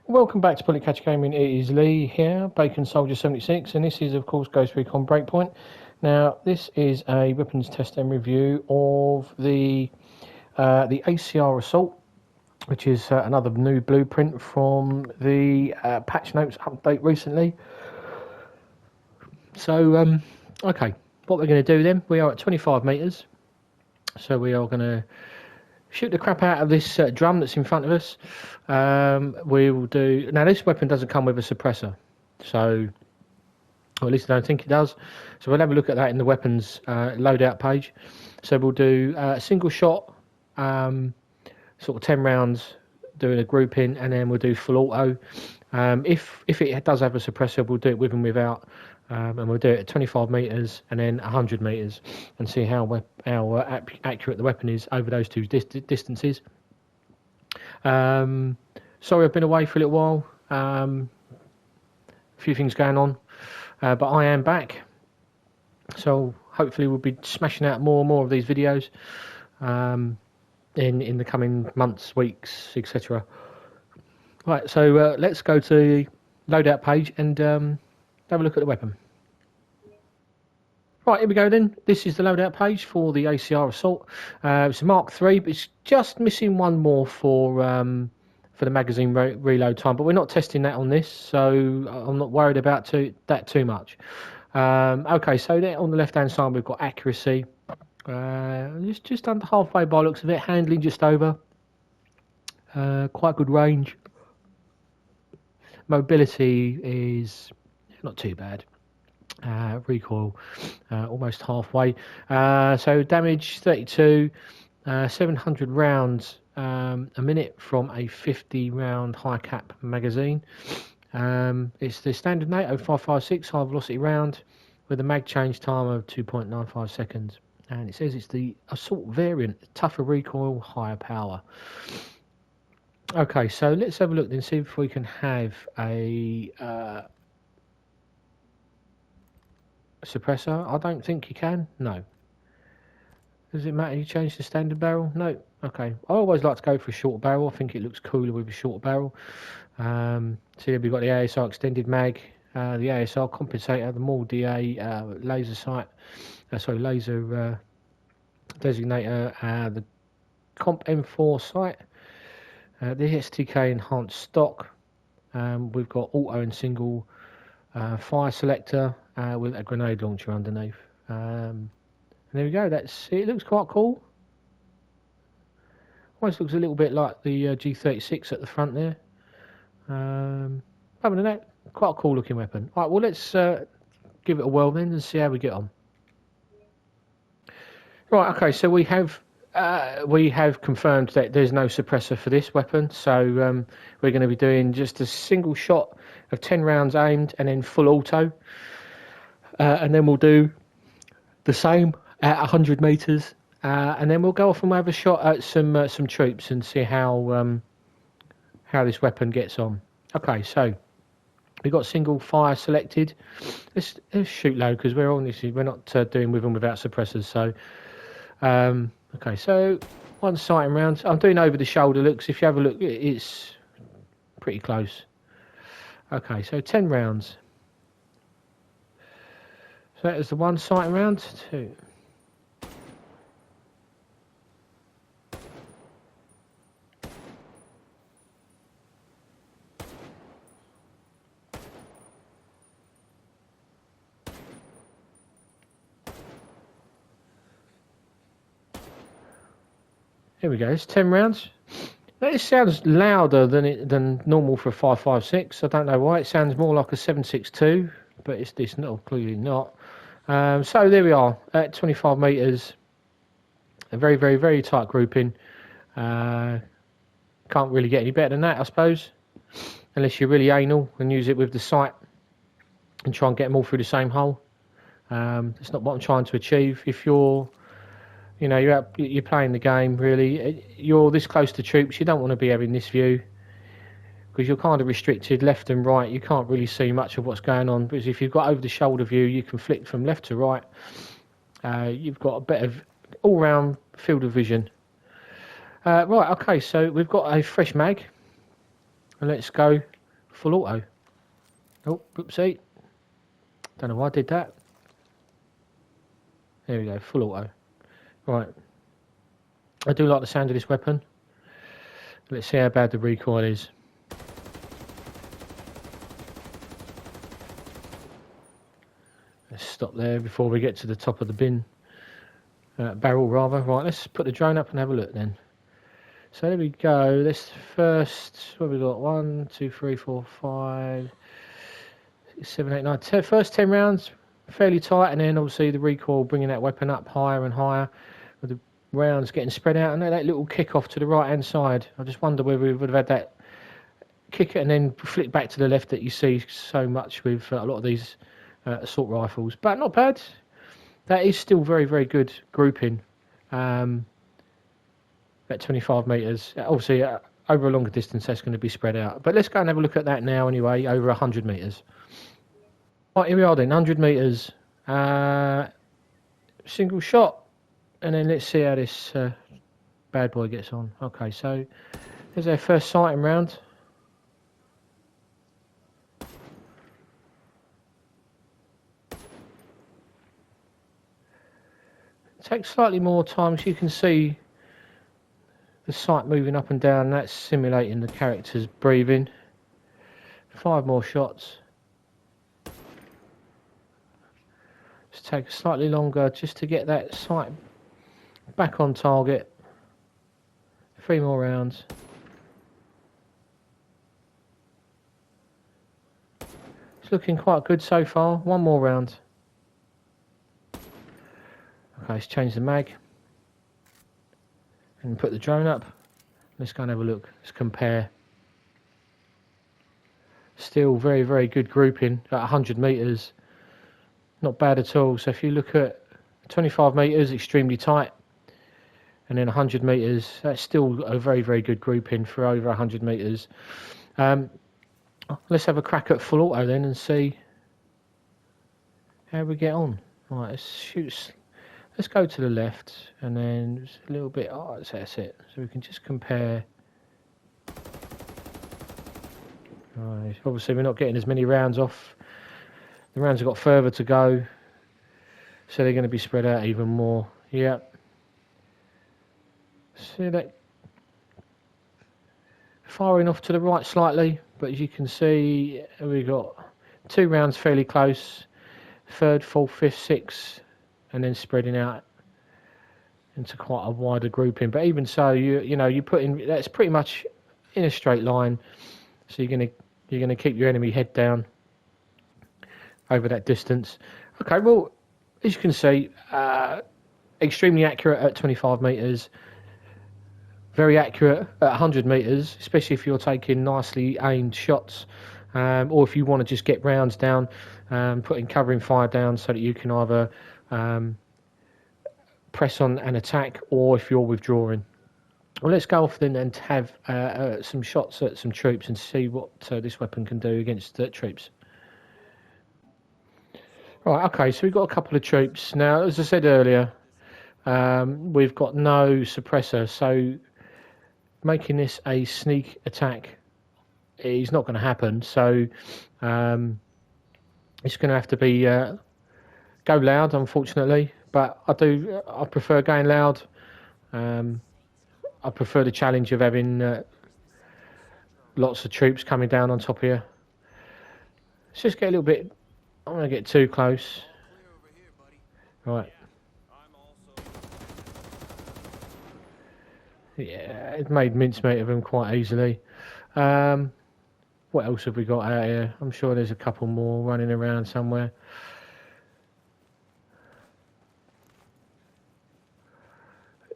Welcome back to Bullet Catcher Gaming. It is Lee here, Bacon Soldier 76, and this is of course Recon Breakpoint. Now this is a weapons test and review of the ACR Assault, which is another new blueprint from the patch notes update recently. So okay, what we're going to do then, we are at 25 meters, so we are going to shoot the crap out of this drum that's in front of us. We will do... Now, this weapon doesn't come with a suppressor, so... Or at least I don't think it does. So we'll have a look at that in the weapons loadout page. So we'll do a single shot, sort of 10 rounds, doing a grouping, and then we'll do full auto. If it does have a suppressor, we'll do it with and without. And we'll do it at 25 meters and then 100 meters, and see how accurate the weapon is over those two distances. Sorry, I've been away for a little while. A few things going on, but I am back. So hopefully we'll be smashing out more and more of these videos in the coming months, weeks, etc. Right, so let's go to the loadout page and have a look at the weapon. Right, here we go then. This is the loadout page for the ACR Assault. It's a Mark III, but it's just missing one more for the magazine reload time. But we're not testing that on this, so I'm not worried about that too much. Okay, so there on the left-hand side we've got accuracy. Just under halfway by looks of it. Handling just over. Quite good range. Mobility is not too bad. Recoil almost halfway. So damage 32, 700 rounds a minute from a 50 round high cap magazine. It's the standard NATO 556 high velocity round with a mag change time of 2.95 seconds, and it says it's the assault variant, tougher recoil, higher power. Okay, so let's have a look and see if we can have a suppressor. I don't think you can. No. Does it matter you change the standard barrel? No. Okay. I always like to go for a short barrel. I think it looks cooler with a short barrel. So here we've got the ASR extended mag, the ASR compensator, the MAL DA laser sight, laser designator, the Comp M4 sight, the STK enhanced stock. We've got auto and single fire selector with a grenade launcher underneath. And there we go. That's it. Looks quite cool. Almost looks a little bit like the G36 at the front there. Other than that, quite a cool looking weapon. Right, well let's give it a whirl then and see how we get on. Right, okay, so we have confirmed that there's no suppressor for this weapon, so we're going to be doing just a single shot of 10 rounds aimed and then full auto, and then we'll do the same at 100 meters, and then we'll go off and we'll have a shot at some troops and see how this weapon gets on. Okay, so we've got single fire selected. Let's shoot low because we're not doing with and without suppressors. So okay, so one sighting round. I'm doing over the shoulder looks. If you have a look, it's pretty close. Okay, so 10 rounds. So that is the one sighting round. Two. Here we go, it's 10 rounds. Now, it sounds louder than normal for a 5.56. I don't know why. It sounds more like a 7.62, but it's not, clearly not. So there we are at 25 meters. A very, very, very tight grouping. Can't really get any better than that, I suppose, unless you're really anal and use it with the sight and try and get them all through the same hole. That's not what I'm trying to achieve. If you're you're playing the game, really, you're this close to troops, you don't want to be having this view because you're kind of restricted left and right. You can't really see much of what's going on, because if you've got over the shoulder view, you can flick from left to right. You've got a better all-round field of vision. Right, okay, so we've got a fresh mag, and let's go full auto. Oh, oopsie. Don't know why I did that. There we go, full auto. Right. I do like the sound of this weapon. Let's see how bad the recoil is. Let's stop there before we get to the top of the bin. Barrel rather. Right, let's put the drone up and have a look then. So there we go. Let's first, what have we got? 1, 2, 3, 4, 5, 6, 7, 8, 9, 10. First 10 rounds, fairly tight, and then obviously the recoil bringing that weapon up higher and higher, with the rounds getting spread out, and that little kick off to the right hand side. I just wonder whether we would have had that kick and then flick back to the left that you see so much with a lot of these assault rifles. But not bad. That is still very, very good grouping. At 25 metres. Obviously, over a longer distance, that's going to be spread out. But let's go and have a look at that now anyway, over 100 metres. Right, here we are then, 100 metres. Single shot. And then let's see how this bad boy gets on. Okay, so there's our first sighting round. Takes slightly more time, so you can see the sight moving up and down. That's simulating the character's breathing. 5 more shots. Just take slightly longer just to get that sight back on target. 3 more rounds. It's looking quite good so far. 1 more round. Okay, let's change the mag and put the drone up. Let's go and have a look. Let's compare. Still very, very good grouping at 100 metres. Not bad at all. So if you look at 25 metres, extremely tight, and then 100 metres, that's still a very, very good grouping for over 100 metres. Let's have a crack at full auto then and see how we get on. Right, let's shoot. Let's go to the left and then just a little bit. Oh, that's it. So we can just compare. Right, obviously we're not getting as many rounds off. The rounds have got further to go, so they're going to be spread out even more. Yeah. See that firing off to the right slightly, but as you can see, we've got 2 rounds fairly close. 3rd, 4th, 5th, 6th. And then spreading out into quite a wider grouping. But even so, you put in, that's pretty much in a straight line. So you're gonna keep your enemy head down over that distance. Okay, well, as you can see, extremely accurate at 25 metres. Very accurate at 100 metres, especially if you're taking nicely aimed shots, or if you want to just get rounds down, putting covering fire down so that you can either press on an attack, or if you're withdrawing. Well, let's go off then and have some shots at some troops and see what this weapon can do against troops. Right, okay, so we've got a couple of troops. Now, as I said earlier, we've got no suppressor, so making this a sneak attack is not going to happen. So it's going to have to be go loud, unfortunately. But I prefer going loud. I prefer the challenge of having lots of troops coming down on top of you. Let's just get a little bit. I don't want to get too close. Right. Yeah, it made mincemeat of them quite easily. What else have we got out here? I'm sure there's a couple more running around somewhere.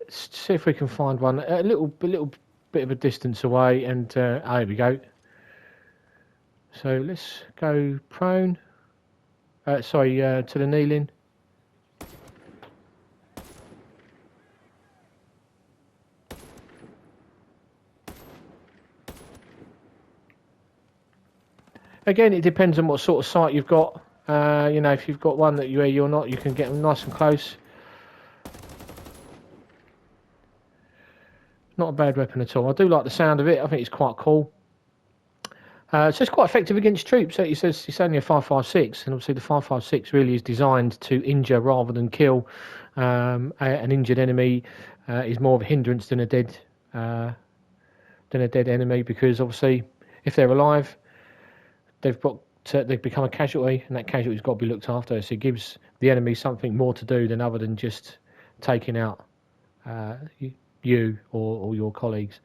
Let's see if we can find one a little bit of a distance away, and there we go. So let's go prone. To the kneeling. Again, it depends on what sort of sight you've got. If you've got one that you're not, you can get them nice and close. Not a bad weapon at all. I do like the sound of it. I think it's quite cool. So it's quite effective against troops. So it says it's only a 5.56, and obviously the 5.56 really is designed to injure rather than kill. An injured enemy is more of a hindrance than a dead enemy, because obviously if they're alive, they've become a casualty, and that casualty's got to be looked after. So it gives the enemy something more to do than other than just taking out you or your colleagues.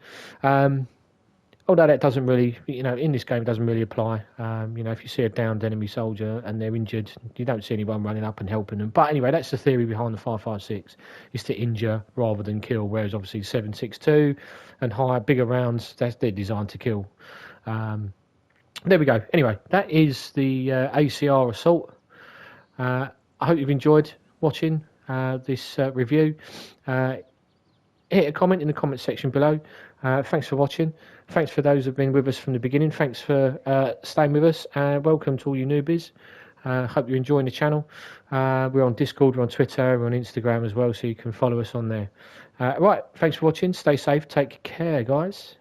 Although that doesn't really, in this game, it doesn't really apply. If you see a downed enemy soldier and they're injured, you don't see anyone running up and helping them. But anyway, that's the theory behind the 5.56, is to injure rather than kill. Whereas obviously 7.62 and higher, bigger rounds, they're designed to kill. There we go. Anyway, that is the ACR assault. I hope you've enjoyed watching this review. Hit a comment in the comment section below. Thanks for watching. Thanks for those who've been with us from the beginning. Thanks for staying with us. Welcome to all you newbies. Hope you're enjoying the channel. We're on Discord, we're on Twitter, we're on Instagram as well, so you can follow us on there. Right, thanks for watching. Stay safe. Take care, guys.